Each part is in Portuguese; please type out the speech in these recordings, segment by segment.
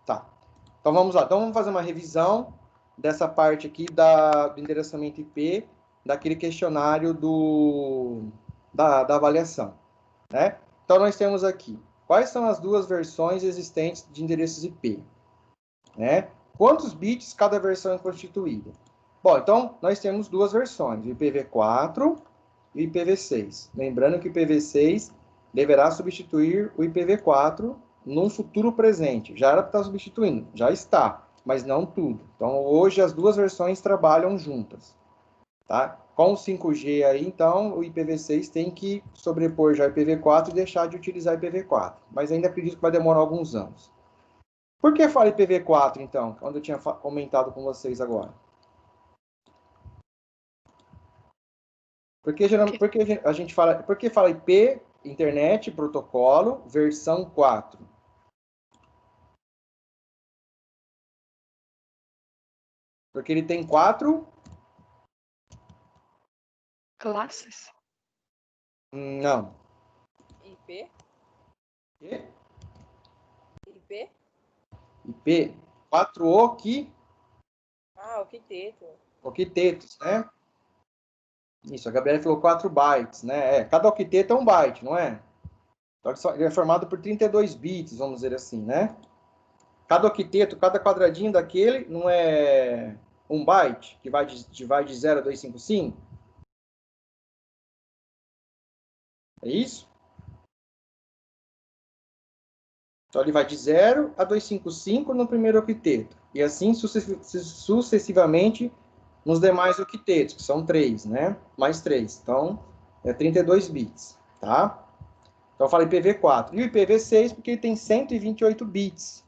Tá. Então, vamos lá. Então, vamos fazer uma revisão dessa parte aqui do endereçamento IP, daquele questionário da avaliação, né? Então, nós temos aqui, quais são as duas versões existentes de endereços IP, né? Quantos bits cada versão é constituída? Bom, então, nós temos duas versões, o IPv4 e o IPv6. Lembrando que o IPv6 deverá substituir o IPv4 num futuro presente. Já era para estar substituindo, já está, mas não tudo. Então, hoje as duas versões trabalham juntas, tá? Com o 5G aí, então, o IPv6 tem que sobrepor já o IPv4 e deixar de utilizar o IPv4. Mas ainda acredito que vai demorar alguns anos. Por que fala IPv4, então, quando eu tinha comentado com vocês agora? Porque a gente fala, por que fala IP, internet, protocolo, versão 4? Porque ele tem 4 classes. Não. IP? E? IP? IP, 4 octetos, Ah, octeto. octetos, né? Isso, a Gabriela falou 4 bytes, né? Cada octeto é um byte, não é? Então, ele é formado por 32 bits, vamos dizer assim, né? Cada octeto, cada quadradinho daquele, não é um byte, que vai de 0 a 255? É isso? Então, ele vai de 0 a 255 no primeiro octeto. E assim sucessivamente nos demais octetos, que são 3, né? Mais 3. Então, é 32 bits, tá? Então, eu falei IPv4. E o IPv6 porque ele tem 128 bits,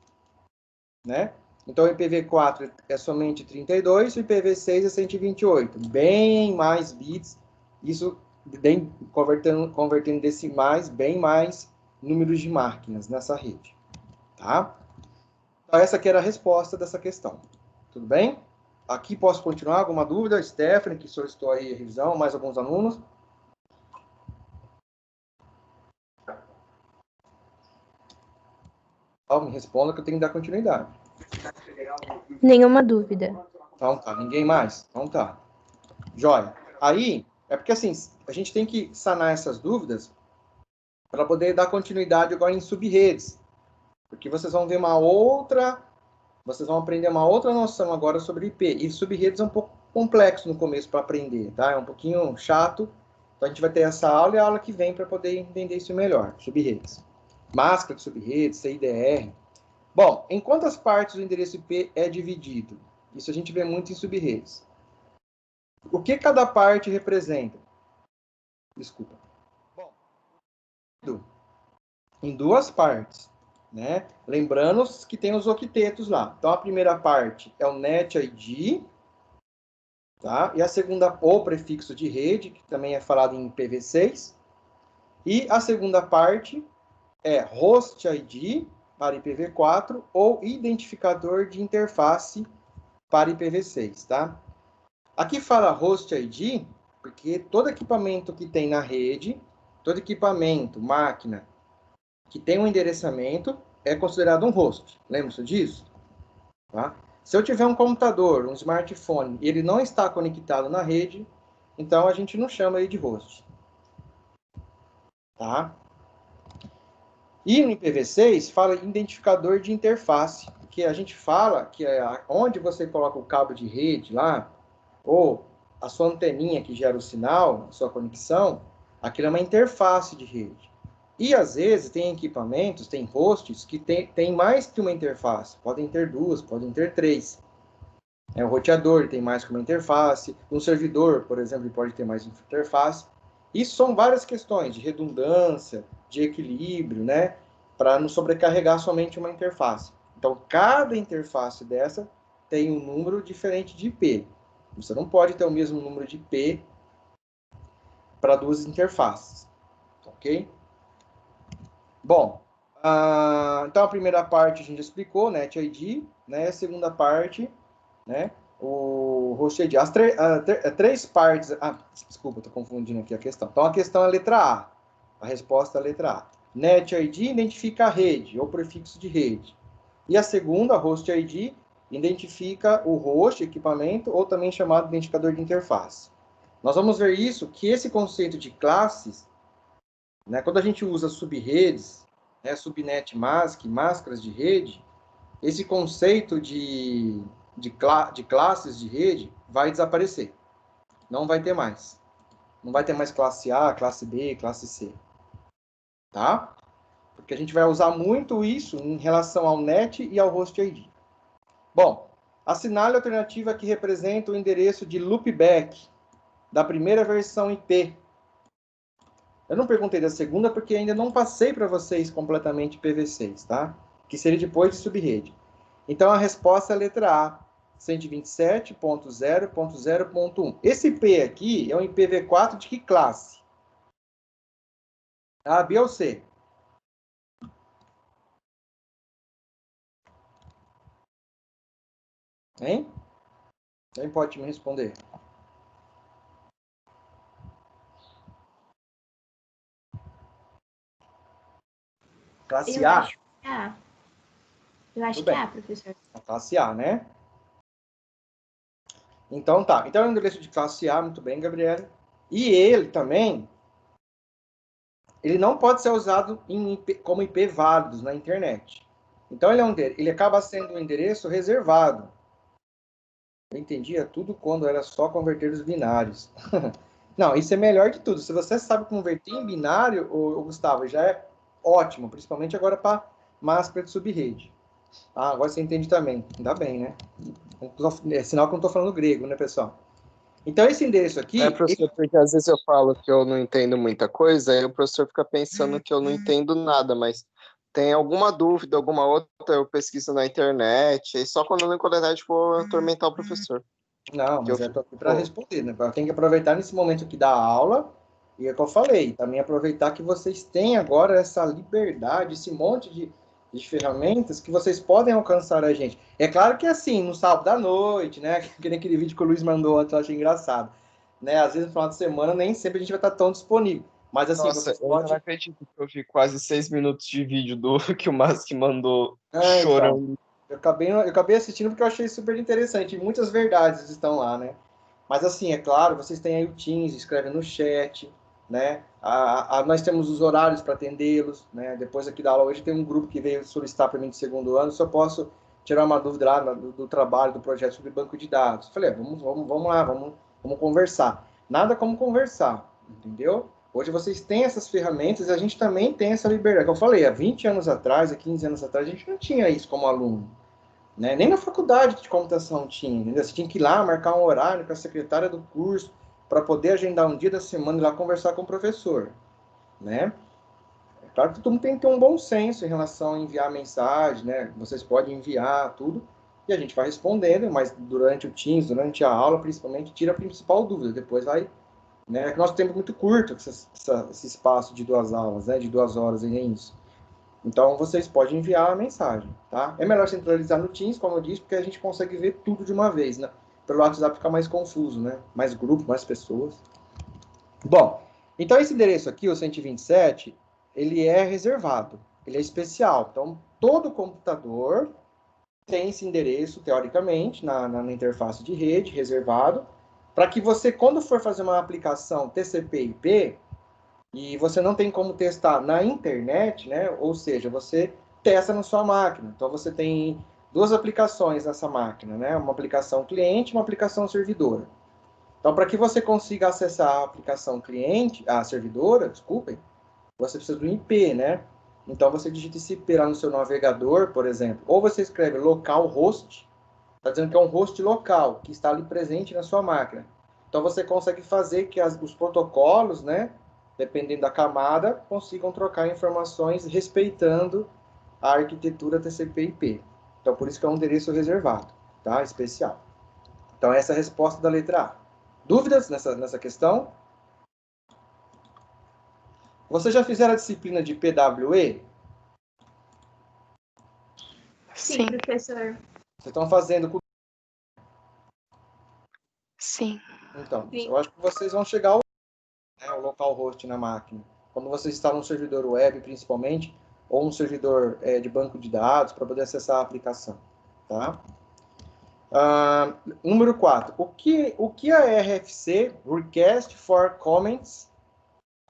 né? Então, o IPv4 é somente 32, o IPv6 é 128. Bem mais bits. Isso, bem, convertendo decimais, bem mais números de máquinas nessa rede, tá? Então, essa aqui era a resposta dessa questão. Tudo bem? Aqui posso continuar? Alguma dúvida? Stephanie, que solicitou aí a revisão, mais alguns alunos? Me responda que eu tenho que dar continuidade. Nenhuma dúvida. Então tá, ninguém mais? Então tá. Jóia. Aí, é porque assim, a gente tem que sanar essas dúvidas para poder dar continuidade agora em subredes. Porque vocês vão ver vocês vão aprender uma outra noção agora sobre IP. E subredes é um pouco complexo no começo para aprender, tá? É um pouquinho chato. Então a gente vai ter essa aula e a aula que vem para poder entender isso melhor. Subredes. Máscara de subredes, CIDR. Bom, em quantas partes o endereço IP é dividido? Isso a gente vê muito em subredes. O que cada parte representa? Desculpa. Bom, em duas partes, né? Lembrando que tem os octetos lá. Então, a primeira parte é o NetID, tá? E a segunda, o prefixo de rede, que também é falado em IPv6. E a segunda parte é HostID, para IPv4, ou identificador de interface para IPv6, tá? Aqui fala Host ID, porque todo equipamento que tem na rede, todo equipamento, máquina, que tem um endereçamento, é considerado um host. Lembra-se disso? Tá? Se eu tiver um computador, um smartphone, e ele não está conectado na rede, então a gente não chama ele de host. Tá? E no IPv6 fala identificador de interface, que a gente fala que é onde você coloca o cabo de rede lá, ou a sua anteninha que gera o sinal, a sua conexão, aquilo é uma interface de rede. E às vezes tem equipamentos, tem hosts que tem mais que uma interface, podem ter duas, podem ter três. O roteador tem mais que uma interface, um servidor, por exemplo, pode ter mais interface. Isso são várias questões de redundância, de equilíbrio, né? Para não sobrecarregar somente uma interface. Então, cada interface dessa tem um número diferente de IP. Você não pode ter o mesmo número de IP para duas interfaces, ok? Bom, então a primeira parte a gente explicou, NetID, né? A segunda parte, né? O host ID. As três partes. Desculpa, estou confundindo aqui a questão. Então a questão é a letra A. A resposta é a letra A. NetID identifica a rede, ou prefixo de rede. E a segunda, host ID, identifica o host, equipamento, ou também chamado identificador de interface. Nós vamos ver isso, que esse conceito de classes, né, quando a gente usa subredes, né, subnet mask, máscaras de rede, esse conceito de classes de rede vai desaparecer. Não vai ter mais. Não vai ter mais classe A, classe B, classe C. Tá? Porque a gente vai usar muito isso em relação ao NET e ao host ID. Bom, assinale a alternativa que representa o endereço de loopback da primeira versão IP. Eu não perguntei da segunda porque ainda não passei para vocês completamente IPv6, tá? Que seria depois de subrede. Então a resposta é a letra A, 127.0.0.1. Esse IP aqui é um IPv4 de que classe? A, B ou C? Hein? Quem pode me responder? Classe Eu A? acho que é A. Eu acho Tudo que é bem. A, professor. A classe A, né? Então tá. Então é um endereço de classe A, muito bem, Gabriela. E ele também, ele não pode ser usado como IP válidos na internet. Então ele acaba sendo um endereço reservado. Eu entendia tudo quando era só converter os binários. Não, isso é melhor de tudo. Se você sabe converter em binário, Gustavo, já é ótimo, principalmente agora para máscara de subrede. Ah, agora você entende também. Ainda bem, né? É sinal que eu não estou falando grego, né, pessoal? Então, esse endereço aqui... Professor, porque às vezes eu falo que eu não entendo muita coisa, aí o professor fica pensando que eu não entendo nada, mas tem alguma dúvida, alguma outra, eu pesquiso na internet, e só quando eu não encontrar, vou atormentar o professor. Não, mas Eu eu estou fico, aqui para responder, né? Tem que aproveitar nesse momento aqui da aula, e é o que eu falei, também aproveitar que vocês têm agora essa liberdade, esse monte de ferramentas que vocês podem alcançar a gente. É claro que assim, no sábado à noite, né? Que nem aquele vídeo que o Luiz mandou ontem, eu achei engraçado. Né? Às vezes no final de semana nem sempre a gente vai estar tão disponível. Mas assim, nossa, vocês eu ainda não podem. acredito que eu vi quase 6 minutos de vídeo do que o Musk mandou Então. chorando. Eu acabei assistindo porque eu achei super interessante. E muitas verdades estão lá, né? Mas assim, é claro, vocês têm aí o Teams, escrevem no chat, né? Nós temos os horários para atendê-los, né? Depois aqui da aula hoje tem um grupo que veio solicitar para mim de segundo ano, se eu posso tirar uma dúvida lá do trabalho, do projeto sobre banco de dados. Falei, vamos lá, vamos conversar. Nada como conversar, entendeu? Hoje vocês têm essas ferramentas e a gente também tem essa liberdade. Como eu falei, há 20 anos atrás, há 15 anos atrás, a gente não tinha isso como aluno. Né? Nem na faculdade de computação tinha, entendeu? Você tinha que ir lá marcar um horário com a secretária do curso para poder agendar um dia da semana e ir lá conversar com o professor, né? É claro que todo mundo tem que ter um bom senso em relação a enviar mensagem, né? Vocês podem enviar tudo e a gente vai respondendo, mas durante o Teams, durante a aula, principalmente, tira a principal dúvida, depois vai, né? É que nosso tempo é muito curto, esse espaço de 2 aulas, né? De 2 horas, e é isso. Então, vocês podem enviar a mensagem, tá? É melhor centralizar no Teams, como eu disse, porque a gente consegue ver tudo de uma vez, né? Pelo WhatsApp fica mais confuso, né? Mais grupo, mais pessoas. Bom, então esse endereço aqui, o 127, ele é reservado, ele é especial. Então, todo computador tem esse endereço, teoricamente, na interface de rede, reservado, para que você, quando for fazer uma aplicação TCP/IP, e você não tem como testar na internet, né? Ou seja, você testa na sua máquina. Então você tem duas aplicações nessa máquina, né? Uma aplicação cliente e uma aplicação servidora. Então, para que você consiga acessar a aplicação cliente, a servidora, desculpem, você precisa do IP, né? Então você digita esse IP lá no seu navegador, por exemplo, ou você escreve localhost, está dizendo que é um host local, que está ali presente na sua máquina. Então você consegue fazer que os protocolos, né, dependendo da camada, consigam trocar informações respeitando a arquitetura TCP/IP. Então por isso que é um endereço reservado, tá? Especial. Então essa é a resposta da letra A. Dúvidas nessa questão? Vocês já fizeram a disciplina de PWE? Sim, Sim, professor. Vocês estão fazendo... sim. Então, Sim. eu acho que vocês vão chegar ao localhost na máquina. Quando você instala um servidor web, principalmente, ou um servidor de banco de dados para poder acessar a aplicação. Tá? Número 4. O que a RFC, Request for Comments,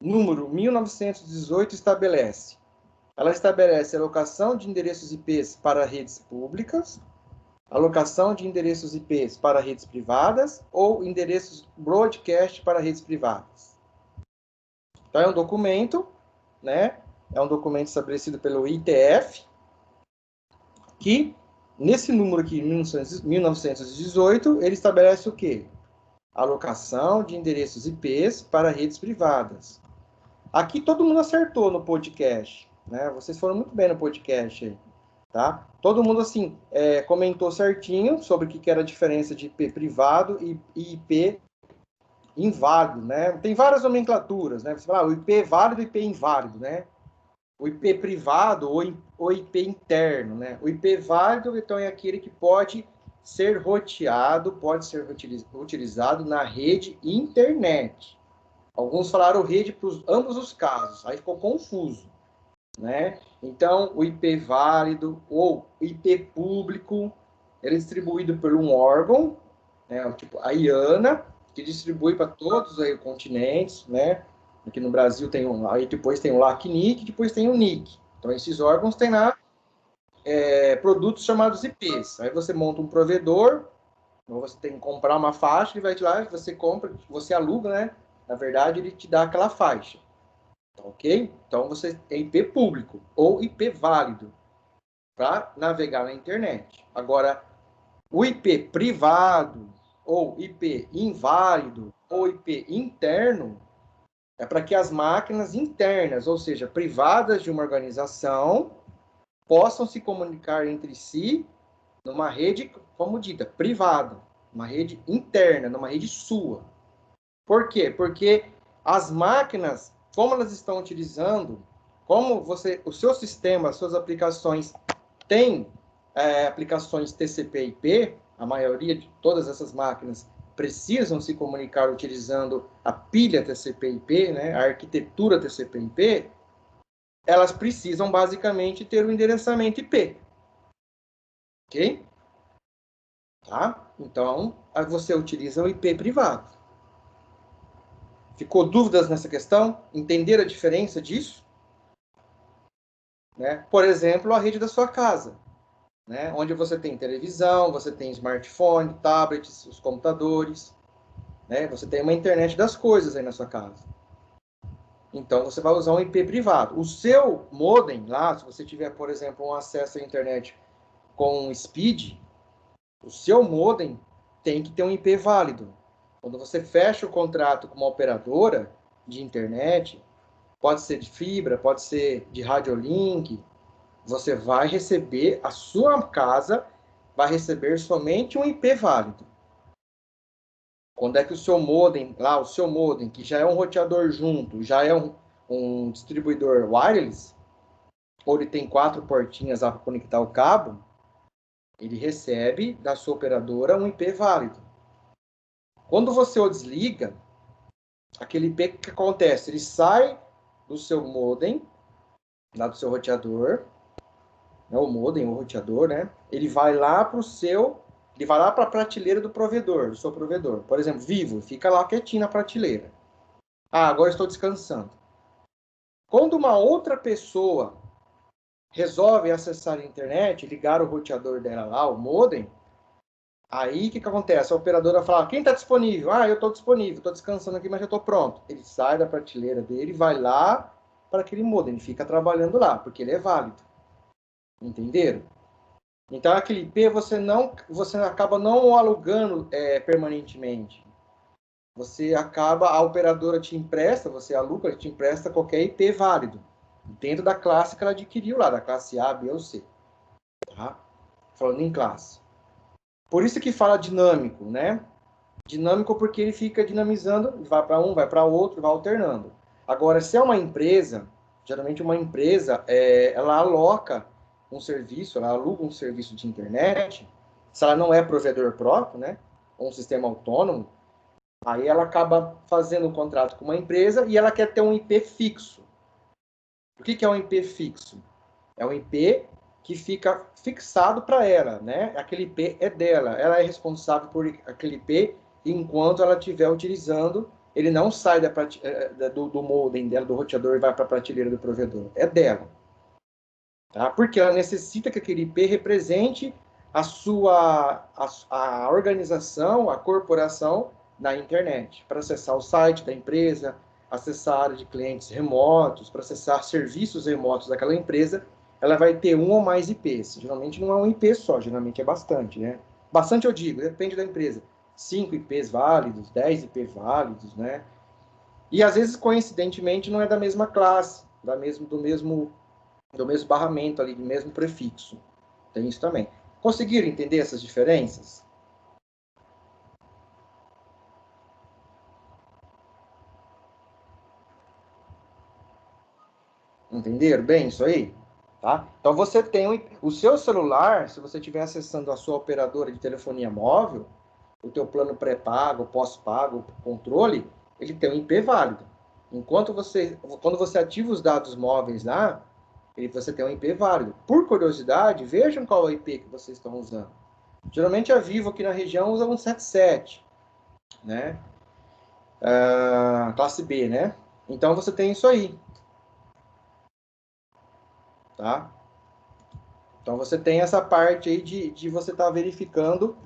número 1918, estabelece? Ela estabelece a alocação de endereços IPs para redes públicas, alocação de endereços IPs para redes privadas ou endereços broadcast para redes privadas. Então, é um documento, né? É um documento estabelecido pelo IETF, que, nesse número aqui, 1918, ele estabelece o quê? Alocação de endereços IPs para redes privadas. Aqui todo mundo acertou no podcast, né? Vocês foram muito bem no podcast aí, tá? Todo mundo, assim, comentou certinho sobre o que era a diferença de IP privado e IP inválido, né? Tem várias nomenclaturas, né? Você fala, o IP válido e IP inválido, né? O IP privado ou IP interno, né? O IP válido, então, é aquele que pode ser roteado, pode ser utilizado na rede internet. Alguns falaram rede para ambos os casos, aí ficou confuso, né? Então, o IP válido ou IP público, ele é distribuído por um órgão, né? Tipo a IANA, que distribui para todos aí os continentes, né? Aqui no Brasil tem aí depois tem o LACNIC, depois tem o NIC. Então, esses órgãos têm lá produtos chamados IPs. Aí você monta um provedor, ou você tem que comprar uma faixa, ele vai lá, você compra, você aluga, né? Na verdade, ele te dá aquela faixa. Ok? Então, você tem IP público ou IP válido para navegar na internet. Agora, o IP privado ou IP inválido ou IP interno é para que as máquinas internas, ou seja, privadas de uma organização, possam se comunicar entre si numa rede, como dita, privada, uma rede interna, numa rede sua. Por quê? Porque as máquinas, como elas estão utilizando, como o seu sistema, as suas aplicações têm aplicações TCP/IP, a maioria de todas essas máquinas precisam se comunicar utilizando a pilha TCP/IP, né, a arquitetura TCP/IP, elas precisam basicamente ter um endereçamento IP. Ok? Tá? Então, você utiliza o IP privado. Ficou dúvidas nessa questão? Entender a diferença disso? Né? Por exemplo, a rede da sua casa, né? Onde você tem televisão, você tem smartphone, tablets, os computadores, né? Você tem uma internet das coisas aí na sua casa. Então, você vai usar um IP privado. O seu modem lá, se você tiver, por exemplo, um acesso à internet com speed, o seu modem tem que ter um IP válido. Quando você fecha o contrato com uma operadora de internet, pode ser de fibra, pode ser de radiolink, você vai receber, a sua casa vai receber somente um IP válido. Quando é que o seu modem, que já é um roteador junto, já é um distribuidor wireless, ou ele tem 4 portinhas lá para conectar o cabo, ele recebe da sua operadora um IP válido. Quando você o desliga, aquele IP, o que acontece? Ele sai do seu modem, lá do seu roteador, né, o modem, o roteador, né? Ele vai lá para a prateleira do provedor, do seu provedor. Por exemplo, Vivo, fica lá quietinho na prateleira. Ah, agora estou descansando. Quando uma outra pessoa resolve acessar a internet, ligar o roteador dela lá, o modem, aí o que acontece? A operadora fala, quem está disponível? Ah, eu estou disponível, estou descansando aqui, mas já estou pronto. Ele sai da prateleira dele, vai lá para aquele modem, ele fica trabalhando lá, porque ele é válido. Entenderam? Então, aquele IP você acaba não alugando permanentemente. A operadora te empresta, você aluga, ela te empresta qualquer IP válido, dentro da classe que ela adquiriu lá, da classe A, B ou C. Tá? Falando em classe. Por isso que fala dinâmico, né? Dinâmico porque ele fica dinamizando, vai para um, vai para outro, vai alternando. Agora, se é uma empresa, geralmente uma empresa, ela aloca um serviço, ela aluga um serviço de internet, se ela não é provedor próprio, né? Ou um sistema autônomo, aí ela acaba fazendo um contrato com uma empresa e ela quer ter um IP fixo. O que é um IP fixo? É um IP que fica fixado para ela, né? Aquele IP é dela. Ela é responsável por aquele IP enquanto ela estiver utilizando. Ele não sai do modem dela, do roteador, e vai para a prateleira do provedor. É dela. Tá? Porque ela necessita que aquele IP represente a organização, a corporação na internet, para acessar o site da empresa, acessar a área de clientes remotos, para acessar serviços remotos daquela empresa, ela vai ter um ou mais IPs. Geralmente não é um IP só, geralmente é bastante, né? Bastante eu digo, depende da empresa. 5 IPs válidos, 10 IPs válidos, né? E às vezes, coincidentemente, não é da mesma classe, do mesmo barramento ali, do mesmo prefixo. Tem isso também. Conseguiram entender essas diferenças? Entenderam bem isso aí? Tá? Então você tem o seu celular, se você estiver acessando a sua operadora de telefonia móvel, o teu plano pré-pago, pós-pago, controle, ele tem um IP válido. Quando você ativa os dados móveis lá, você tem um IP válido. Por curiosidade, vejam qual é o IP que vocês estão usando. Geralmente a Vivo aqui na região usa 177, né? Classe B, né? Então você tem isso aí. Tá? Então você tem essa parte aí de você estar verificando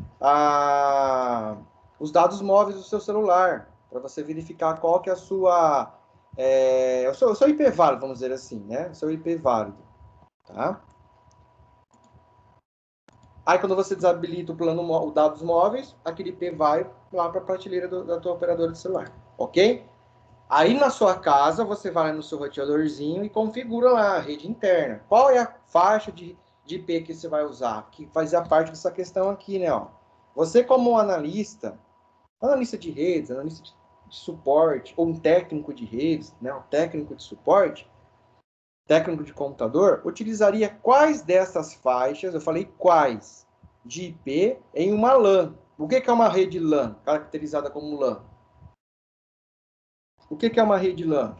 os dados móveis do seu celular, para você verificar qual que é a sua o seu IP válido, vamos dizer assim, né? O seu IP válido, tá? Aí quando você desabilita o plano os dados móveis, aquele IP vai lá para a prateleira da tua operadora de celular, ok? Aí na sua casa, você vai no seu roteadorzinho e configura lá a rede interna. Qual é a faixa de IP que você vai usar? Que fazia parte dessa questão aqui, né? Ó. Você como analista de redes, analista de suporte, ou um técnico de redes, né? Um técnico de suporte, técnico de computador, utilizaria quais dessas faixas, eu falei quais, de IP em uma LAN. O que é uma rede LAN, caracterizada como LAN? O que é uma rede LAN?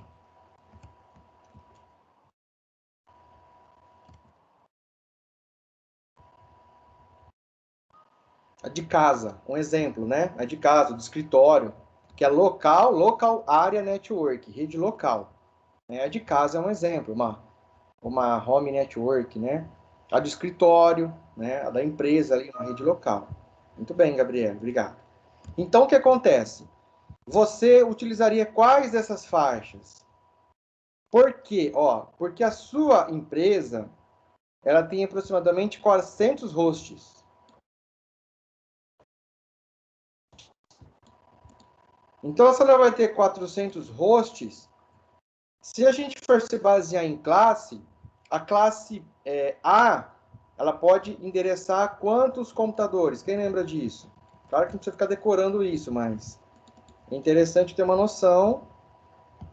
A de casa, um exemplo, né? A de casa, do escritório, que é local area network, rede local. A de casa é um exemplo, uma home network, né? A do escritório, né? A da empresa ali, uma rede local. Muito bem, Gabriel, obrigado. Então, o que acontece? Você utilizaria quais dessas faixas? Por quê? Porque a sua empresa, ela tem aproximadamente 400 hosts. Então, se ela vai ter 400 hosts, se a gente for se basear em classe, a classe A, ela pode endereçar quantos computadores? Quem lembra disso? Claro que não precisa ficar decorando isso, mas é interessante ter uma noção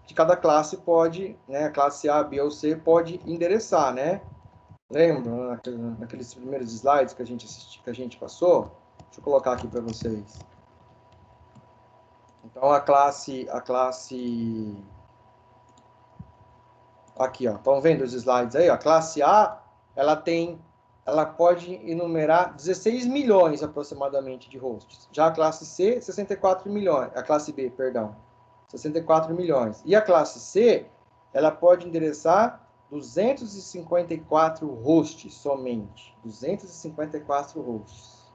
que cada classe pode, né, a classe A, B ou C pode endereçar, né? Lembra naqueles primeiros slides que a gente passou? Deixa eu colocar aqui para vocês. Então, a classe... Aqui, ó. Estão vendo os slides aí? A classe A, ela pode enumerar 16 milhões aproximadamente de hosts. Já a classe C, 64 milhões. A classe B, perdão. 64 milhões. E a classe C, ela pode endereçar 254 hosts somente. 254 hosts.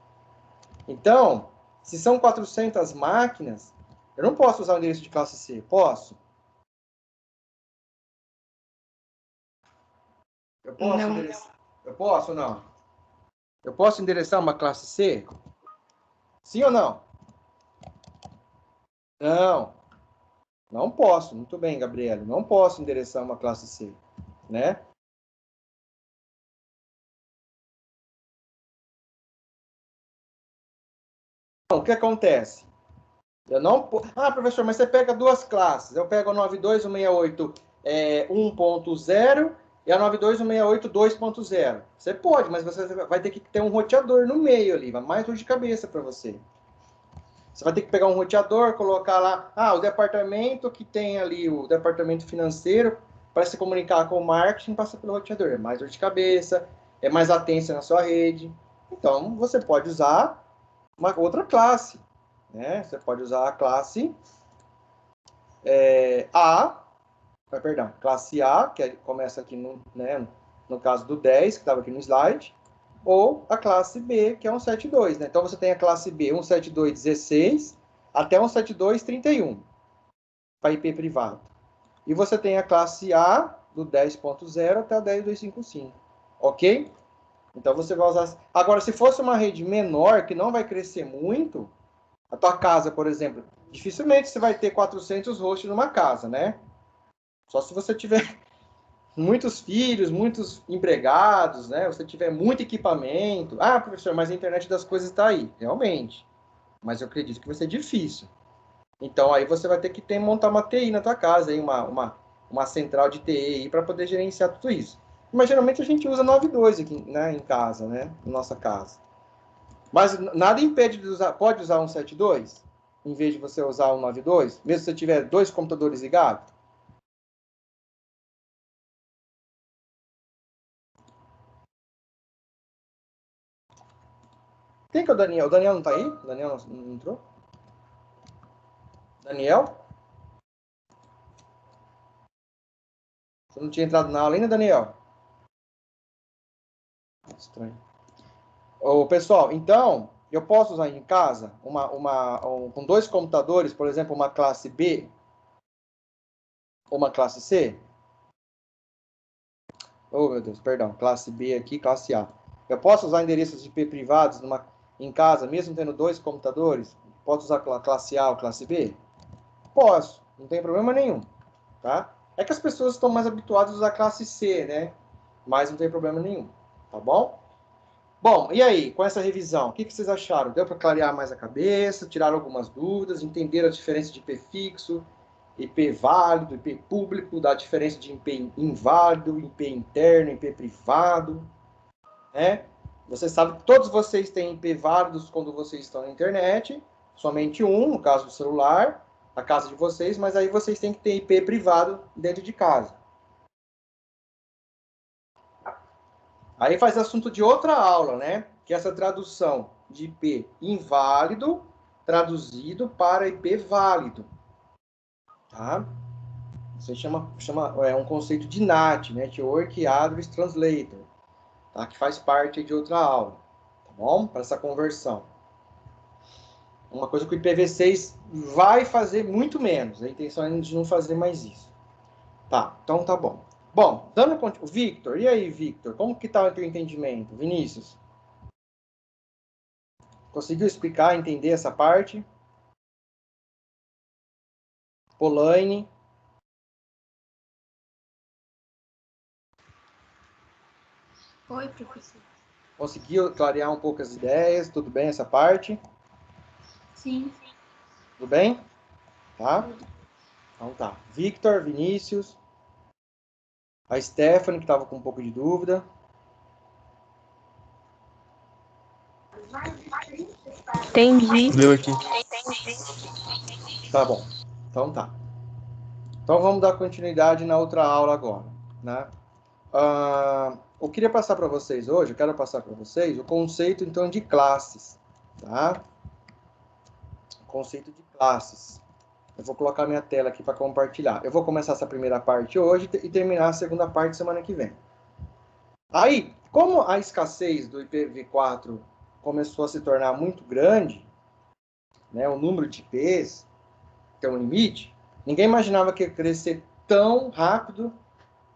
Então, se são 400 máquinas, eu não posso usar o endereço de classe C. Posso? Eu posso Não. endereçar? Eu posso ou não? Eu posso endereçar uma classe C? Sim ou não? Não. Não posso. Muito bem, Gabriela. Não posso endereçar uma classe C, né? Então, o que acontece? Eu não... Ah, professor, mas você pega duas classes. Eu pego a 92168 1.0 e a 92168 2.0. Você pode, mas você vai ter que ter um roteador no meio ali. Vai mais dor de cabeça para você. Você vai ter que pegar um roteador, colocar lá, o departamento que tem ali, o departamento financeiro, para se comunicar com o marketing, passa pelo roteador. É mais dor de cabeça, é mais latência na sua rede. Então, você pode usar uma outra classe, né? Você pode usar a classe classe A, que começa aqui no caso do 10, que estava aqui no slide, ou a classe B, que é 172, né? Então, você tem a classe B 172.16 até 172.31, para IP privado. E você tem a classe A, do 10.0 até o 10.255, ok? Então, você vai usar... Agora, se fosse uma rede menor, que não vai crescer muito, a tua casa, por exemplo, dificilmente você vai ter 400 hosts numa casa, né? Só se você tiver muitos filhos, muitos empregados, né? Você tiver muito equipamento. Ah, professor, mas a internet das coisas está aí. Realmente. Mas eu acredito que vai ser difícil. Então, aí você vai ter que montar uma TI na tua casa, aí, uma central de TI para poder gerenciar tudo isso. Mas, geralmente, a gente usa 92 aqui, né, em casa, né? Na nossa casa. Mas nada impede de usar... Pode usar 172? Em vez de você usar 192? Mesmo se você tiver 2 computadores ligados? Quem que é o Daniel? O Daniel não tá aí? O Daniel não entrou? Daniel? Você não tinha entrado na aula ainda, Daniel? Estranho. Ô, pessoal, então, eu posso usar em casa com 2 computadores, por exemplo, uma classe B ou uma classe C? Oh, meu Deus, perdão. Classe B aqui, classe A. Eu posso usar endereços IP privados em casa, mesmo tendo 2 computadores? Posso usar a classe A ou classe B? Posso, não tem problema nenhum, tá? É que as pessoas estão mais habituadas a usar a classe C, né? Mas não tem problema nenhum, tá bom? Bom, e aí, com essa revisão, o que vocês acharam? Deu para clarear mais a cabeça, tirar algumas dúvidas, entender a diferença de IP fixo, IP válido, IP público, da diferença de IP inválido, IP interno, IP privado, né? Você sabe que todos vocês têm IP válidos quando vocês estão na internet, somente um, no caso do celular, a casa de vocês, mas aí vocês têm que ter IP privado dentro de casa. Aí faz assunto de outra aula, né? Que é essa tradução de IP inválido traduzido para IP válido, tá? Isso chama um conceito de NAT, Network Address Translator, tá? Que faz parte de outra aula, tá bom? Para essa conversão. Uma coisa que o IPv6 vai fazer muito menos. A intenção é de não fazer mais isso. Tá, então tá bom. Bom, dando continuidade. Victor, e aí, Victor? Como que tá o teu entendimento? Vinícius? Conseguiu explicar, entender essa parte? Polaine? Oi, professor. Conseguiu clarear um pouco as ideias? Tudo bem essa parte? Sim. Tudo bem? Tá? Então tá. Victor, Vinícius. A Stephanie, que estava com um pouco de dúvida. Entendi. Deu aqui. Tá bom. Então tá. Então vamos dar continuidade na outra aula agora, né? Eu queria passar para vocês hoje, eu quero passar para vocês o conceito, então, de classes, tá? O conceito de classes. Eu vou colocar minha tela aqui para compartilhar. Eu vou começar essa primeira parte hoje e terminar a segunda parte semana que vem. Aí, como a escassez do IPv4 começou a se tornar muito grande, né, o número de IPs tem um limite, ninguém imaginava que ia crescer tão rápido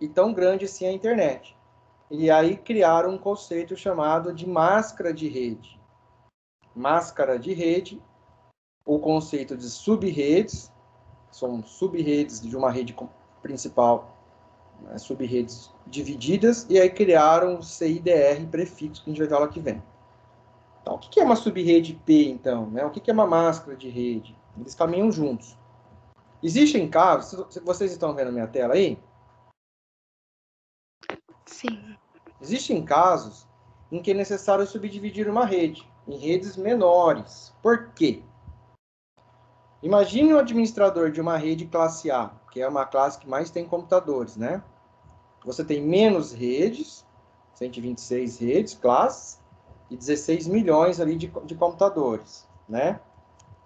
e tão grande assim a internet. E aí criaram um conceito chamado de máscara de rede. Máscara de rede, o conceito de sub-redes, são sub-redes de uma rede principal, né, sub-redes divididas, e aí criaram o CIDR prefixo, que a gente vai ver aula que vem. Então, o que é uma sub-rede IP, então? Né? O que é uma máscara de rede? Eles caminham juntos. Existem casos, vocês estão vendo a minha tela aí? Sim. Existem casos em que é necessário subdividir uma rede em redes menores. Por quê? Imagine um administrador de uma rede classe A, que é uma classe que mais tem computadores, né? Você tem menos redes, 126 redes, classes, e 16 milhões ali de computadores, né?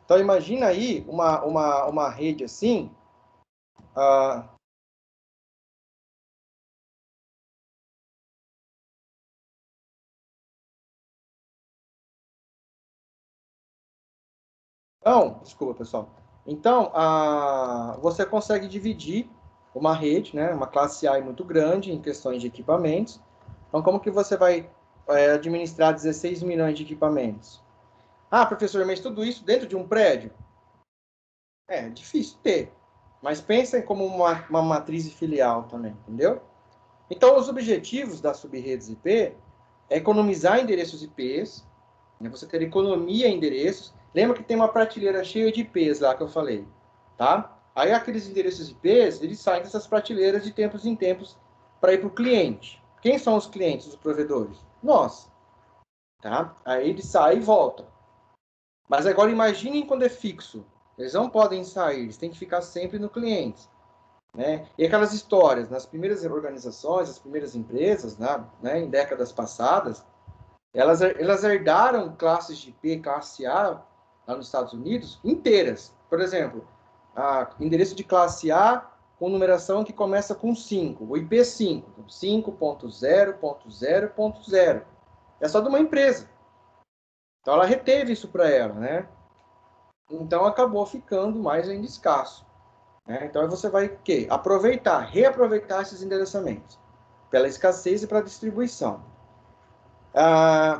Então, imagina aí uma rede assim, ah, então, desculpa, pessoal. Então, você consegue dividir uma rede, né, uma classe A muito grande em questões de equipamentos. Então, como que você vai administrar 16 milhões de equipamentos? Ah, professor, mas tudo isso dentro de um prédio? É difícil ter. Mas pensem como uma matriz filial também, entendeu? Então, os objetivos das subredes IP é economizar endereços IPs, né, você ter economia em endereços. Lembra que tem uma prateleira cheia de IPs lá que eu falei, tá? Aí aqueles endereços IPs, eles saem dessas prateleiras de tempos em tempos para ir para o cliente. Quem são os clientes, os provedores? Nós, tá? Aí ele sai e volta. Mas agora imaginem quando é fixo. Eles não podem sair, eles têm que ficar sempre no cliente. Né? E aquelas histórias, nas primeiras organizações, as primeiras empresas, né, em décadas passadas, elas herdaram classes de IP, classe A, lá nos Estados Unidos, inteiras. Por exemplo, endereço de classe A com numeração que começa com 5, o IP 5, 5.0.0.0.0. É só de uma empresa. Então, ela reteve isso para ela, né? Então, acabou ficando mais ainda escasso. Né? Então, você vai o quê? Reaproveitar esses endereçamentos pela escassez e para distribuição.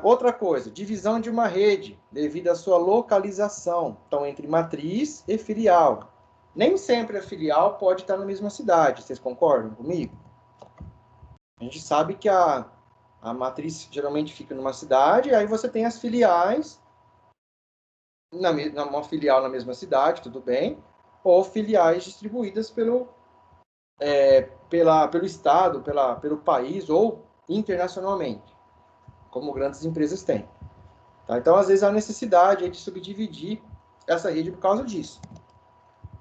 Outra coisa, divisão de uma rede devido à sua localização. Então, entre matriz e filial. Nem sempre a filial pode estar na mesma cidade. Vocês concordam comigo? A gente sabe que a matriz geralmente fica numa cidade, e aí você tem as filiais, uma filial na mesma cidade, tudo bem, ou filiais distribuídas pelo estado, pelo país ou internacionalmente, como grandes empresas têm. Tá? Então, às vezes, há necessidade de subdividir essa rede por causa disso.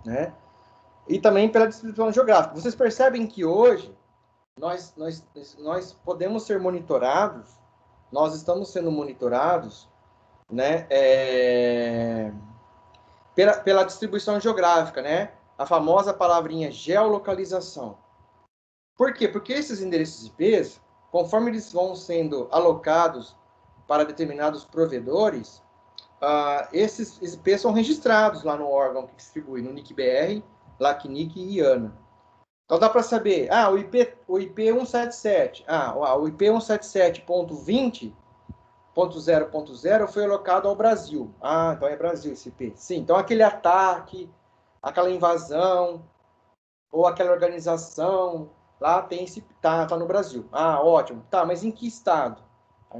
Né? E também pela distribuição geográfica. Vocês percebem que hoje nós podemos ser monitorados, nós estamos sendo monitorados, né, pela distribuição geográfica, né? A famosa palavrinha geolocalização. Por quê? Porque esses endereços IPs, conforme eles vão sendo alocados para determinados provedores, esses IPs são registrados lá no órgão que distribui, no NIC-BR, LACNIC e IANA. Então dá para saber, o IP 177, o IP 177.20.0.0 foi alocado ao Brasil. Então é Brasil esse IP. Sim, então aquele ataque, aquela invasão, ou aquela organização, lá tem esse, tá no Brasil. Ótimo. Tá, mas em que estado? O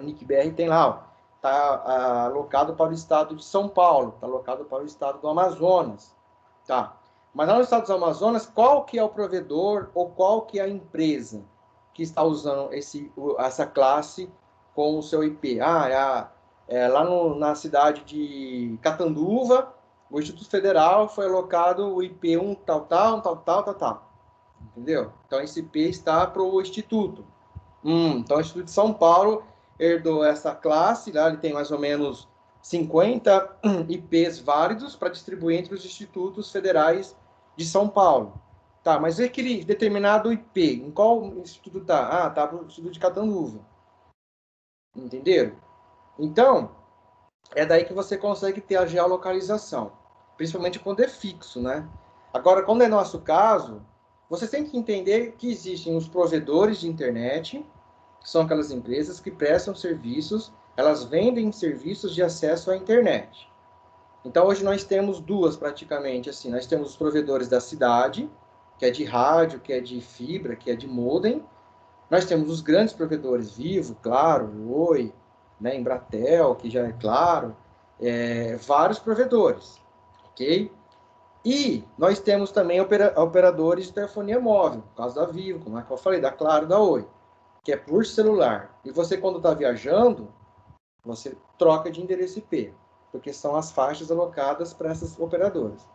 NIC-BR tem lá, tá alocado para o estado de São Paulo, tá alocado para o estado do Amazonas. Tá. Mas lá no estado do Amazonas, qual que é o provedor ou qual que é a empresa que está usando essa classe com o seu IP? Lá na cidade de Catanduva, o Instituto Federal foi alocado o IP 1 tal. Entendeu? Então, esse IP está para o Instituto. Então, o Instituto de São Paulo herdou essa classe, lá ele tem mais ou menos 50 IPs válidos para distribuir entre os institutos federais de São Paulo. Tá, mas aquele determinado IP, em qual instituto está? Está para o Instituto de Catanduva. Entenderam? Então, é daí que você consegue ter a geolocalização, principalmente quando é fixo, né? Agora, quando é nosso caso, você tem que entender que existem os provedores de internet, que são aquelas empresas que prestam serviços, elas vendem serviços de acesso à internet. Então, hoje nós temos duas praticamente, assim, nós temos os provedores da cidade, que é de rádio, que é de fibra, que é de modem. Nós temos os grandes provedores, Vivo, Claro, Oi, né, Embratel, que já é Claro, vários provedores, ok? E nós temos também operadores de telefonia móvel, no caso da Vivo, como é que eu falei, da Claro, da Oi, que é por celular. E você, quando está viajando, você troca de endereço IP, porque são as faixas alocadas para essas operadoras.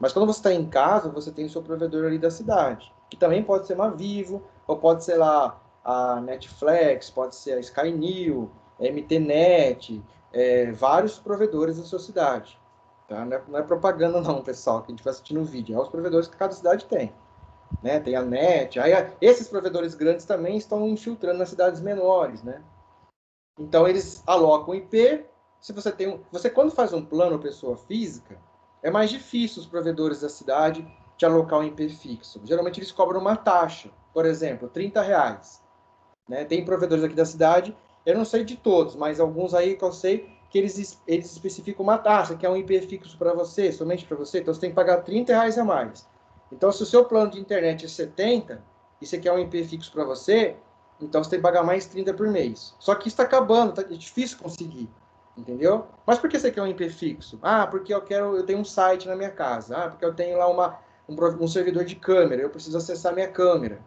Mas quando você está em casa, você tem o seu provedor ali da cidade, que também pode ser uma Vivo, ou pode ser lá a Netflix, pode ser a Skynew, a MTNet, vários provedores da sua cidade. Tá? Não é propaganda não, pessoal, que a gente vai assistir no vídeo. É os provedores que cada cidade tem. Né? Tem a NET. Aí, esses provedores grandes também estão infiltrando nas cidades menores. Né? Então, eles alocam IP. Se você tem você, quando faz um plano pessoa física, é mais difícil os provedores da cidade te alocar um IP fixo. Geralmente, eles cobram uma taxa. Por exemplo, R$30. Né? Tem provedores aqui da cidade, eu não sei de todos, mas alguns aí que eu sei que eles especificam uma taxa, que é um IP fixo para você, somente para você, então você tem que pagar R$30 a mais. Então, se o seu plano de internet é 70 e você quer um IP fixo para você, então você tem que pagar mais 30 por mês. Só que isso está acabando, é difícil conseguir, entendeu? Mas por que você quer um IP fixo? Ah, porque eu tenho um site na minha casa. Ah, porque eu tenho lá um servidor de câmera, eu preciso acessar minha câmera.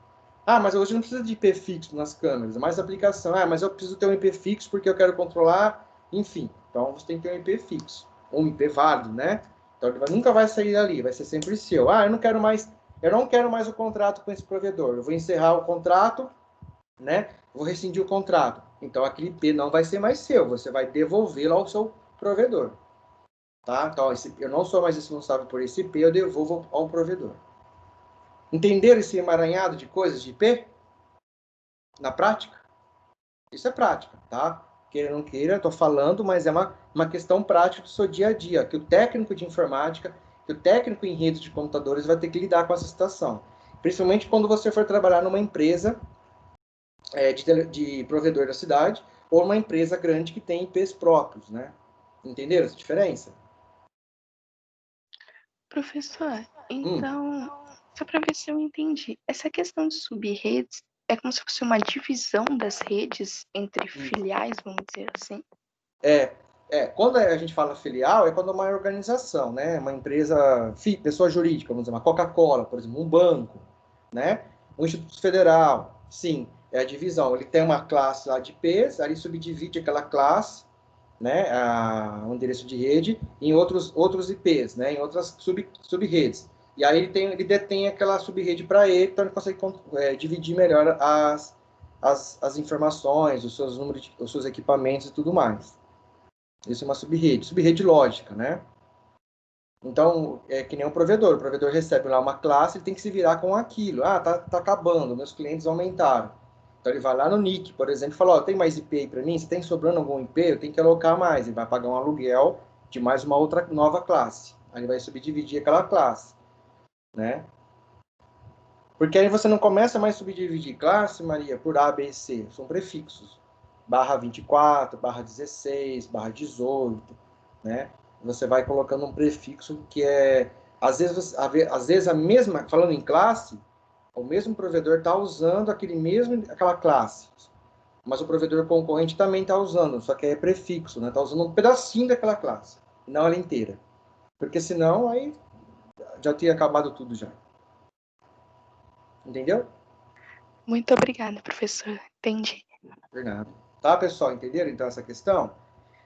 Ah, mas hoje não precisa de IP fixo nas câmeras, é mais aplicação. Ah, mas eu preciso ter um IP fixo porque eu quero controlar, enfim. Então você tem que ter um IP fixo, um IP válido, né? Então ele nunca vai sair dali, vai ser sempre seu. Ah, eu não quero mais o contrato com esse provedor. Eu vou encerrar o contrato, né? Vou rescindir o contrato. Então aquele IP não vai ser mais seu, você vai devolvê-lo ao seu provedor. Tá? Então eu não sou mais responsável por esse IP, eu devolvo ao provedor. Entenderam esse emaranhado de coisas de IP? Na prática? Isso é prática, tá? Queira ou não queira, estou falando, mas é uma questão prática do seu dia a dia, que o técnico de informática, que o técnico em rede de computadores vai ter que lidar com essa situação. Principalmente quando você for trabalhar numa empresa de provedor da cidade, ou uma empresa grande que tem IPs próprios, né? Entenderam essa diferença? Professor, então, só para ver se eu entendi, essa questão de subredes é como se fosse uma divisão das redes entre filiais, vamos dizer assim? Quando a gente fala filial, é quando é uma organização, né? Uma empresa, pessoa jurídica, vamos dizer, uma Coca-Cola, por exemplo, um banco, né? Um Instituto Federal, sim, é a divisão. Ele tem uma classe lá de IPs, aí subdivide aquela classe, né? Um endereço de rede, em outros IPs, né? Em outras sub-redes. E aí ele detém aquela sub-rede para ele, então ele consegue dividir melhor as informações, os seus números, os seus equipamentos e tudo mais. Isso é uma sub-rede lógica, né? Então, é que nem um provedor. O provedor recebe lá uma classe, ele tem que se virar com aquilo. Ah, tá acabando, meus clientes aumentaram. Então, ele vai lá no NIC, por exemplo, e fala, ó, tem mais IP aí para mim? Se tem sobrando algum IP, eu tenho que alocar mais. Ele vai pagar um aluguel de mais uma outra nova classe. Aí ele vai subdividir aquela classe, né? Porque aí você não começa mais a subdividir classe, Maria, por A, B e C. São prefixos. Barra 24, barra 16, barra 18, né? Você vai colocando um prefixo que é... Às vezes a mesma... Falando em classe, o mesmo provedor está usando aquela classe. Mas o provedor concorrente também está usando, só que é prefixo, né? Está usando um pedacinho daquela classe, não ela inteira. Porque senão, aí já tinha acabado tudo já. Entendeu? Muito obrigada, professor. Entendi. Verdade. Tá, pessoal? Entenderam então essa questão?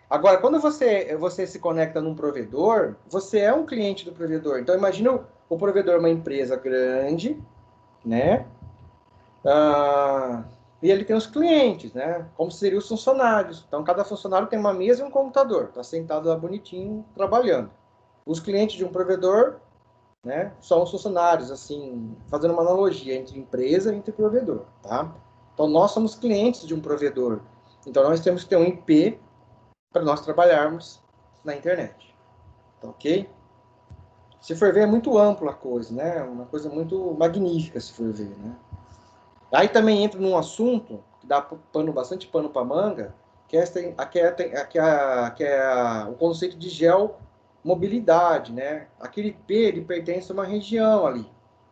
Agora, quando você se conecta num provedor, você é um cliente do provedor. Então, imagina o provedor uma empresa grande, né? E ele tem os clientes, né? Como seriam os funcionários. Então, cada funcionário tem uma mesa e um computador. Está sentado lá bonitinho, trabalhando. Os clientes de um provedor, né? São os funcionários, assim, fazendo uma analogia entre empresa e entre provedor, tá? Então, nós somos clientes de um provedor. Então, nós temos que ter um IP para nós trabalharmos na internet. Tá ok? Se for ver, é muito ampla a coisa, né? Uma coisa muito magnífica, se for ver, né? Aí também entra num assunto que dá bastante pano para manga, que é o conceito de geomobilidade, né? Aquele IP, ele pertence a uma região ali,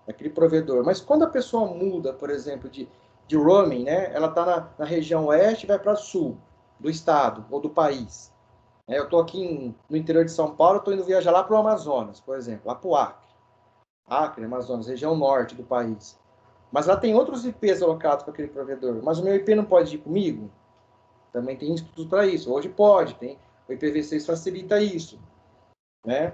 aquele provedor. Mas quando a pessoa muda, por exemplo, de roaming, né? Ela está na região oeste e vai para sul do estado ou do país. Eu estou aqui no interior de São Paulo, estou indo viajar lá para o Amazonas, por exemplo, lá para o Acre. Acre, Amazonas, região norte do país. Mas lá tem outros IPs alocados para aquele provedor. Mas o meu IP não pode ir comigo? Também tem estudos para isso. Hoje pode, o IPv6 facilita isso. Né?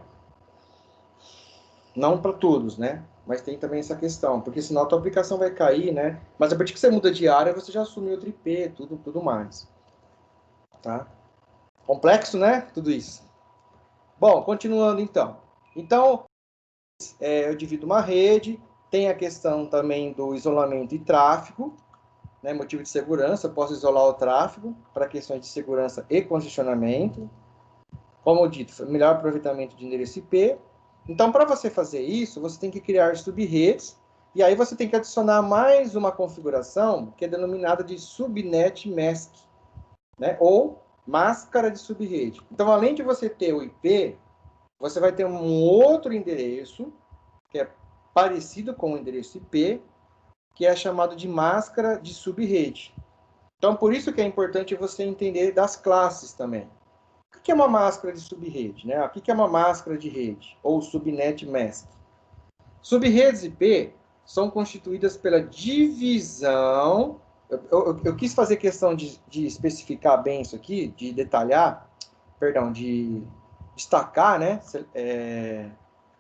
Não para todos, né? Mas tem também essa questão, porque senão a tua aplicação vai cair, né? Mas a partir que você muda de área, você já assume outro IP, tudo mais. Tá? Complexo, né? Tudo isso. Bom, continuando então. Então, eu divido uma rede, tem a questão também do isolamento e tráfego, né? Motivo de segurança, eu posso isolar o tráfego para questões de segurança e congestionamento. Como dito, melhor aproveitamento de endereço IP. Então, para você fazer isso, você tem que criar subredes, e aí você tem que adicionar mais uma configuração, que é denominada de subnet mask, né? Ou máscara de subrede. Então, além de você ter o IP, você vai ter um outro endereço, que é parecido com o endereço IP, que é chamado de máscara de subrede. Então, por isso que é importante você entender das classes também. O que é uma máscara de subrede, né? O que é uma máscara de rede, ou subnet mask? Subredes IP são constituídas pela divisão. Eu quis fazer questão de especificar bem isso aqui, de detalhar, perdão, de destacar, né?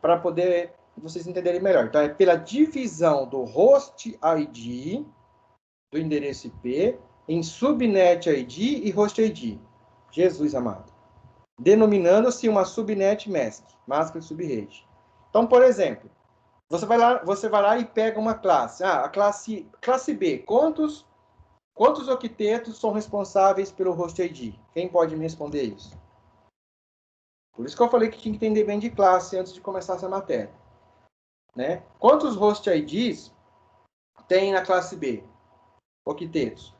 Para poder vocês entenderem melhor. Então, é pela divisão do host ID, do endereço IP, em subnet ID e host ID. Jesus amado. Denominando-se uma subnet mask, máscara de subrede. Então, por exemplo, você vai lá e pega uma classe. A classe B. Quantos octetos são responsáveis pelo host ID? Quem pode me responder isso? Por isso que eu falei que tinha que entender bem de classe antes de começar essa matéria. Né? Quantos host IDs tem na classe B? Octetos.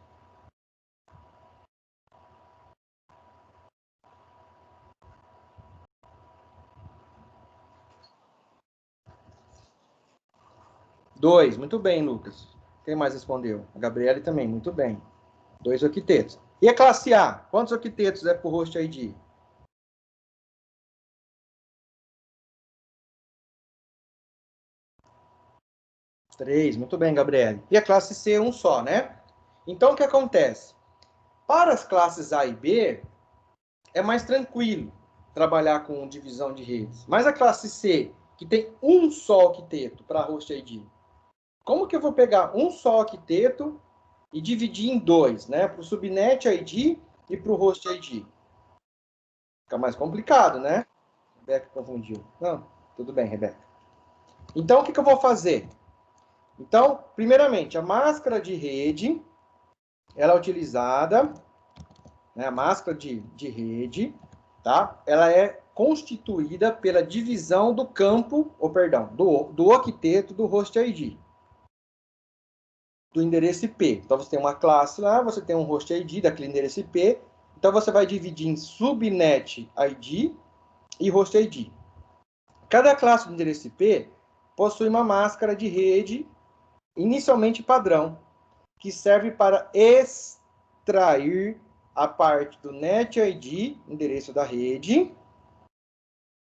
Dois. Muito bem, Lucas. Quem mais respondeu? A Gabriele também. Muito bem. 2 octetos. E a classe A? Quantos octetos é por host ID? 3. Muito bem, Gabriele. E a classe C, um só, né? Então, o que acontece? Para as classes A e B, é mais tranquilo trabalhar com divisão de redes. Mas a classe C, que tem um só octeto para host ID, como que eu vou pegar um só octeto e dividir em dois, né? Para o subnet ID e para o host ID? Fica mais complicado, né? Rebeca confundiu. Não, tudo bem, Rebeca. Então, o que eu vou fazer? Então, primeiramente, a máscara de rede, ela é utilizada, né, a máscara de rede, tá? Ela é constituída pela divisão do campo, ou perdão, do octeto do host ID, do endereço IP. Então, você tem uma classe lá, você tem um host ID daquele endereço IP, então você vai dividir em subnet ID e host ID. Cada classe do endereço IP possui uma máscara de rede, inicialmente padrão, que serve para extrair a parte do net ID, endereço da rede,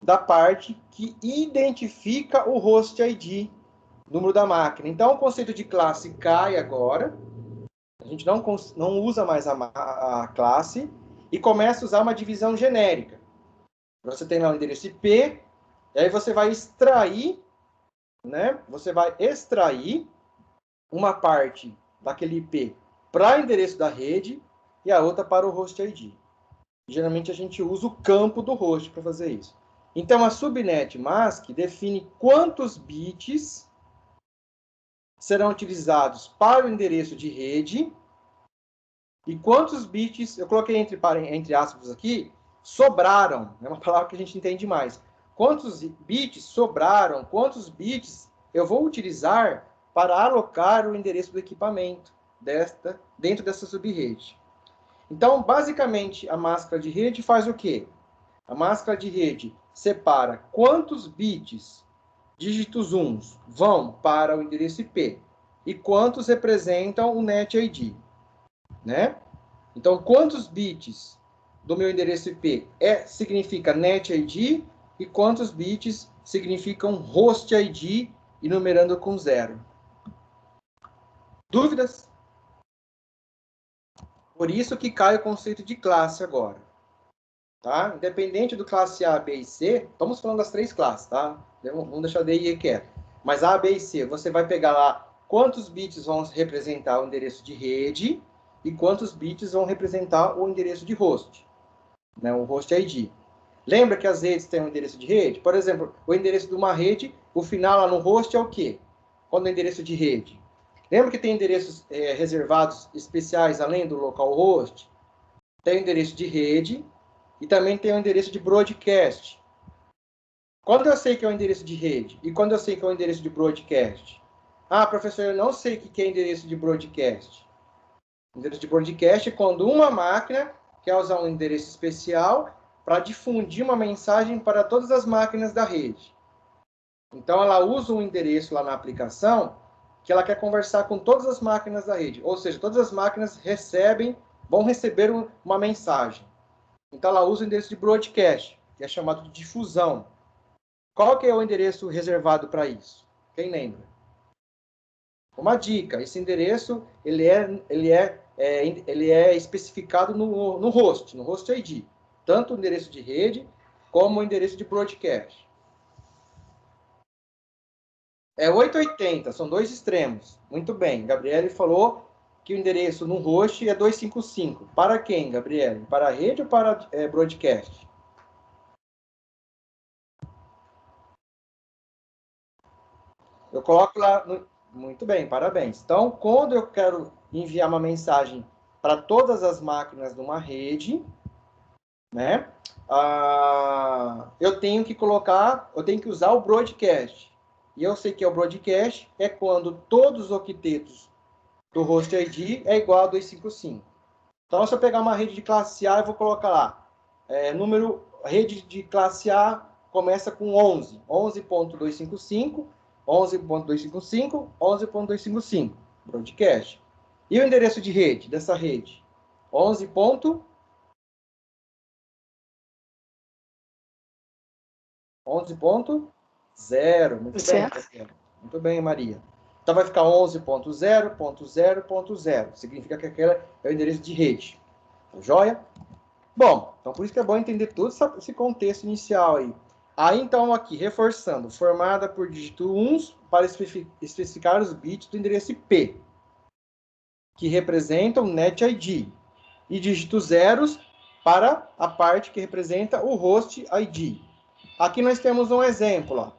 da parte que identifica o host ID, número da máquina. Então, o conceito de classe cai agora, a gente não usa mais a classe e começa a usar uma divisão genérica. Você tem lá o endereço IP, e aí você vai extrair, né? Você vai extrair uma parte daquele IP para o endereço da rede e a outra para o host ID. Geralmente a gente usa o campo do host para fazer isso. Então a subnet mask define quantos bits serão utilizados para o endereço de rede e quantos bits, eu coloquei entre aspas aqui, sobraram. É uma palavra que a gente entende mais. Quantos bits sobraram, quantos bits eu vou utilizar para alocar o endereço do equipamento dentro dessa subrede. Então, basicamente, a máscara de rede faz o quê? A máscara de rede separa quantos bits, dígitos uns, vão para o endereço IP e quantos representam o NET ID, né? Então, quantos bits do meu endereço IP significa NET ID e quantos bits significam host ID, enumerando com 0. Dúvidas? Por isso que cai o conceito de classe agora. tá? Independente do classe A, B e C, estamos falando das 3 classes, tá? Vamos deixar D e E quieto. Mas A, B e C, você vai pegar lá quantos bits vão representar o endereço de rede e quantos bits vão representar o endereço de host, né? O host ID. Lembra que as redes têm um endereço de rede? Por exemplo, o endereço de uma rede, o final lá no host é o quê? Quando é endereço de rede. Lembra que tem endereços reservados especiais além do localhost? Tem o endereço de rede e também tem o endereço de broadcast. Quando eu sei que é o endereço de rede e quando eu sei que é o endereço de broadcast? Ah, professor, eu não sei o que é endereço de broadcast. O endereço de broadcast é quando uma máquina quer usar um endereço especial para difundir uma mensagem para todas as máquinas da rede. Então, ela usa um endereço lá na aplicação que ela quer conversar com todas as máquinas da rede. Ou seja, todas as máquinas vão receber uma mensagem. Então, ela usa o endereço de broadcast, que é chamado de difusão. Qual que é o endereço reservado para isso? Quem lembra? Uma dica, esse endereço ele é especificado no host ID. Tanto o endereço de rede como o endereço de broadcast. É 880, são dois extremos. Muito bem, Gabriele falou que o endereço no host é 255. Para quem, Gabriele? Para a rede ou para broadcast? Eu coloco lá... Muito bem, parabéns. Então, quando eu quero enviar uma mensagem para todas as máquinas de uma rede, né? Eu tenho que usar o broadcast. E eu sei que o broadcast é quando todos os octetos do host ID é igual a 255. Então, se eu pegar uma rede de classe A, eu vou colocar lá, rede de classe A começa com 11, 11.255, 11.255, 11.255, broadcast. E o endereço de rede dessa rede? 11.0, muito bem, muito bem, Maria. Então vai ficar 11.0.0.0.0, significa que aquele é o endereço de rede. Tá joia? Bom, então por isso que é bom entender todo esse contexto inicial aí. Aí então aqui, reforçando, formada por dígito 1 para especificar os bits do endereço IP, que representam o NET ID, e dígito zeros para a parte que representa o host ID. Aqui nós temos um exemplo, ó.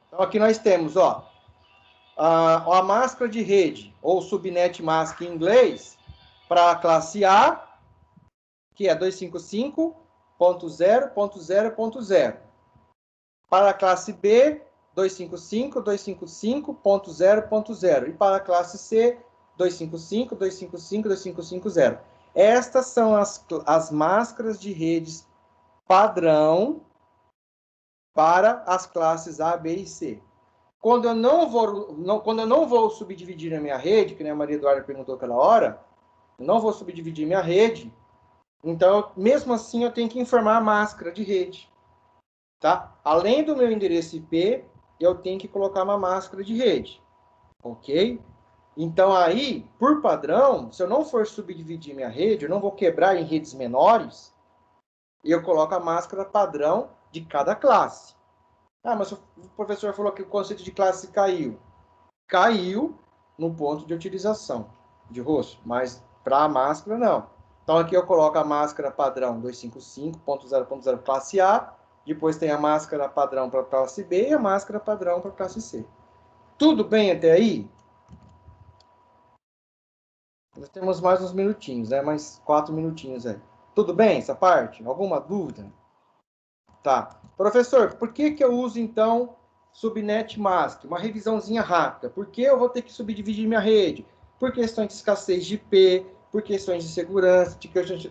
Então, aqui nós temos, ó, a máscara de rede, ou subnet mask em inglês, para a classe A, que é 255.0.0.0. Para a classe B, 255.255.0.0. E para a classe C, 255.255.255.0. Estas são as máscaras de redes padrão para as classes A, B e C. Quando eu não vou subdividir a minha rede, que nem a Maria Eduarda perguntou aquela hora, eu não vou subdividir minha rede, então, mesmo assim, eu tenho que informar a máscara de rede. Tá? Além do meu endereço IP, eu tenho que colocar uma máscara de rede. Ok? Então, aí, por padrão, se eu não for subdividir minha rede, eu não vou quebrar em redes menores, eu coloco a máscara padrão de cada classe. Ah, mas o professor falou que o conceito de classe caiu. Caiu no ponto de utilização de host, mas para a máscara, não. Então, aqui eu coloco a máscara padrão 255.0.0 classe A, depois tem a máscara padrão para a classe B e a máscara padrão para a classe C. Tudo bem até aí? Nós temos mais uns minutinhos, né? Mais 4 minutinhos aí. Tudo bem essa parte? Alguma dúvida? Tá. Professor, por que eu uso, então, subnet mask? Uma revisãozinha rápida. Por que eu vou ter que subdividir minha rede? Por questões de escassez de IP, por questões de segurança, de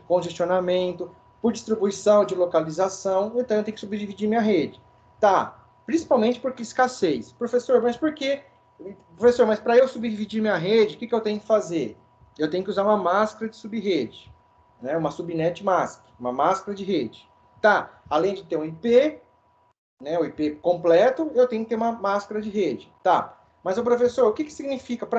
congestionamento, por distribuição, de localização, então eu tenho que subdividir minha rede. Tá. Principalmente porque escassez. Professor, mas por que? Professor, mas para eu subdividir minha rede, o que eu tenho que fazer? Eu tenho que usar uma máscara de subrede, né? Uma subnet mask, uma máscara de rede. Tá, além de ter um IP, né, o IP completo, eu tenho que ter uma máscara de rede. Tá, Mas o professor, o que que significa? O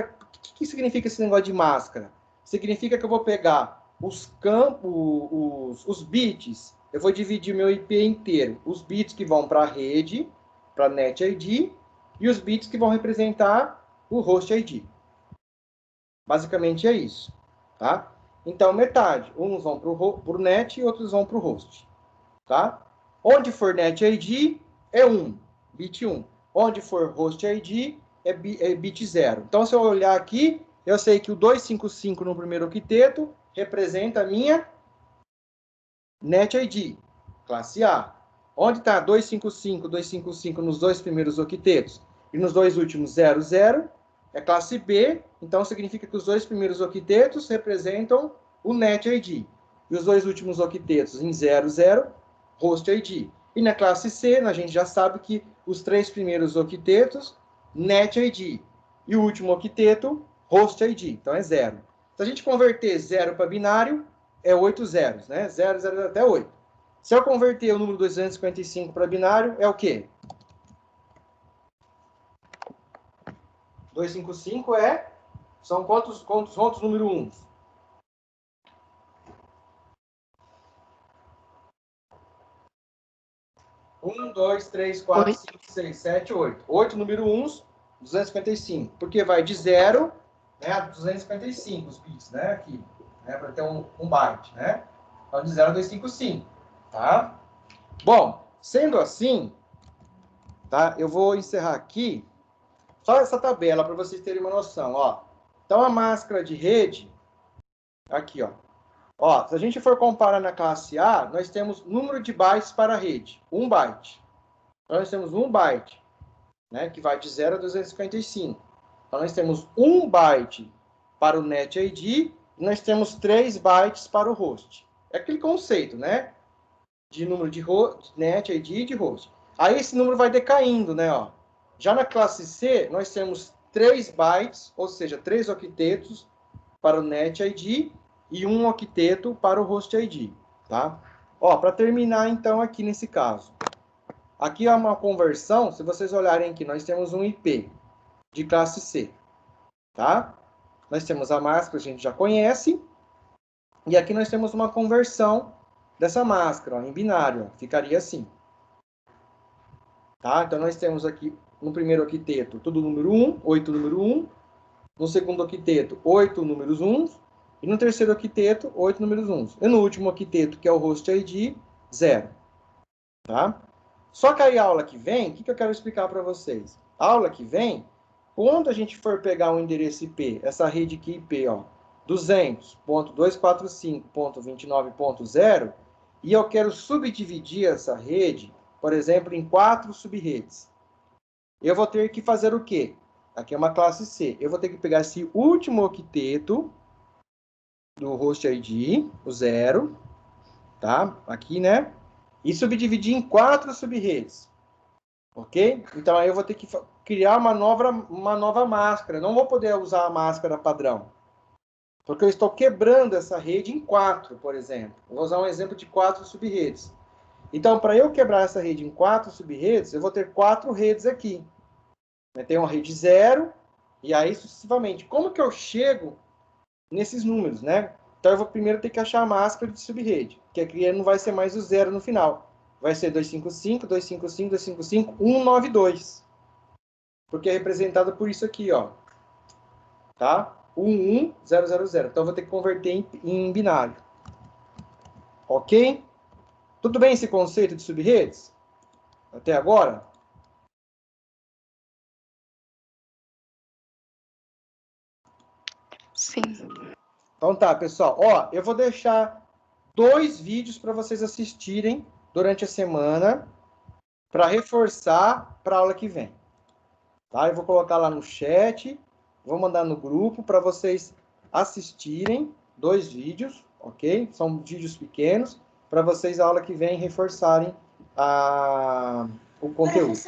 que que significa esse negócio de máscara? Significa que eu vou pegar os campos, os bits, eu vou dividir meu IP inteiro. Os bits que vão para a rede, para Net ID, e os bits que vão representar o Host ID. Basicamente é isso, tá? Então, metade. Uns vão para o Net e outros vão para o Host, tá? Onde for Net ID, é 1, bit 1. Onde for Host ID, é bit 0. Então, se eu olhar aqui, eu sei que o 255 no primeiro octeto representa a minha Net ID, classe A. Onde está 255, 255 nos dois primeiros octetos e nos dois últimos 00, é classe B, então significa que os dois primeiros octetos representam o Net ID. E os dois últimos octetos em 00, Host ID. E na classe C, a gente já sabe que os três primeiros octetos, Net ID. E o último octeto, Host ID. Então é 0. Se a gente converter 0 para binário, é 8 zeros, né? 0, 0 até 8. Se eu converter o número 255 para binário, é o quê? 255 são quantos número 1? 1, 2, 3, 4, 5, 6, 7, 8. 8 número 1, 255. Porque vai de 0, né, a 255 os bits, né? Aqui, né, para ter um byte, né? Então, de 0 a 255, tá? Bom, sendo assim, tá? Eu vou encerrar aqui só essa tabela para vocês terem uma noção, ó. Então, a máscara de rede, aqui, ó. Ó, se a gente for comparar na classe A, nós temos número de bytes para a rede, 1 byte. Então, nós temos 1 byte, né, que vai de 0 a 255. Então, nós temos 1 byte para o Net ID e nós temos 3 bytes para o host. É aquele conceito, né? De número de Net ID e de host. Aí, esse número vai decaindo, né? Ó. Já na classe C, nós temos 3 bytes, ou seja, 3 octetos para o Net ID e 1 octeto para o Host ID, tá? Ó, para terminar, então, aqui nesse caso. Aqui é uma conversão, se vocês olharem aqui, nós temos um IP de classe C, tá? Nós temos a máscara, a gente já conhece, e aqui nós temos uma conversão dessa máscara, ó, em binário, ó, ficaria assim. Tá? Então, nós temos aqui, no primeiro octeto, tudo número 1, 8 número 1, no segundo octeto, 8 números 1, e no terceiro octeto, 8 números 1. E no último octeto, que é o Host ID, 0. Tá? Só que aí a aula que vem, o que eu quero explicar para vocês? A aula que vem, quando a gente for pegar um endereço IP, essa rede aqui IP, ó, 200.245.29.0, e eu quero subdividir essa rede, por exemplo, em 4 subredes. Eu vou ter que fazer o quê? Aqui é uma classe C. Eu vou ter que pegar esse último octeto do Host ID, o 0, tá? Aqui, né? E subdividir em 4 subredes. Ok? Então, aí eu vou ter que criar uma nova máscara. Não vou poder usar a máscara padrão. Porque eu estou quebrando essa rede em 4, por exemplo. Vou usar um exemplo de 4 subredes. Então, para eu quebrar essa rede em 4 subredes, eu vou ter 4 redes aqui. Tem uma rede 0, e aí sucessivamente. Como que eu chego nesses números, né? Então, eu vou primeiro ter que achar a máscara de subrede, que aqui não vai ser mais o 0 no final. Vai ser 255, 255, 255, 192. Porque é representado por isso aqui, ó. Tá? 11000. Então, eu vou ter que converter em binário. Ok? Tudo bem esse conceito de subredes? Até agora? Sim. Então tá, pessoal. Ó, eu vou deixar 2 vídeos para vocês assistirem durante a semana para reforçar para a aula que vem. Tá? Eu vou colocar lá no chat, vou mandar no grupo para vocês assistirem 2 vídeos, ok? São vídeos pequenos para vocês a aula que vem reforçarem o conteúdo.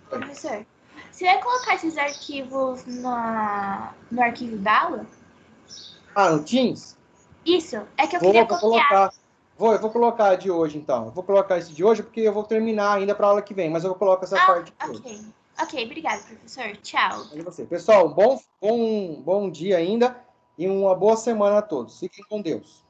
Professor, você vai colocar esses arquivos no arquivo da aula? Ah, no Teams? Isso, é que eu queria copiar. Eu vou colocar de hoje, então. Eu vou colocar esse de hoje porque eu vou terminar ainda para a aula que vem, mas eu vou colocar essa parte de hoje. Ok, obrigada, professor. Tchau. Obrigado a você. Pessoal, bom dia ainda e uma boa semana a todos. Fiquem com Deus.